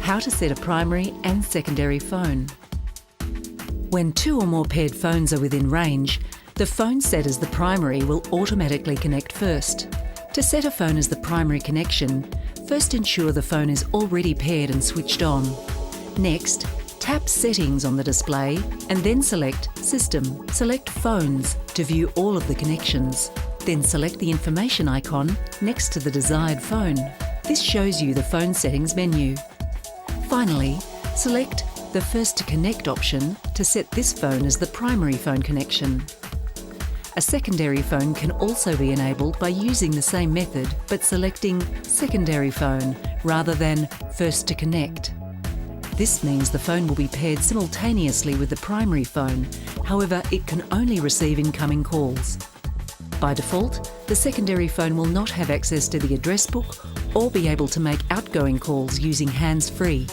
How to set a primary and secondary phone. When two or more paired phones are within range, the phone set as the primary will automatically connect first. To set a phone as the primary connection, first ensure the phone is already paired and switched on. Next, tap Settings on the display and then select System. Select Phones to view all of the connections. Then select the information icon next to the desired phone. This shows you the phone settings menu. Finally, select the First to Connect option to set this phone as the primary phone connection. A secondary phone can also be enabled by using the same method but selecting Secondary Phone rather than First to Connect. This means the phone will be paired simultaneously with the primary phone, however it can only receive incoming calls. By default, the secondary phone will not have access to the address book or be able to make outgoing calls using hands-free.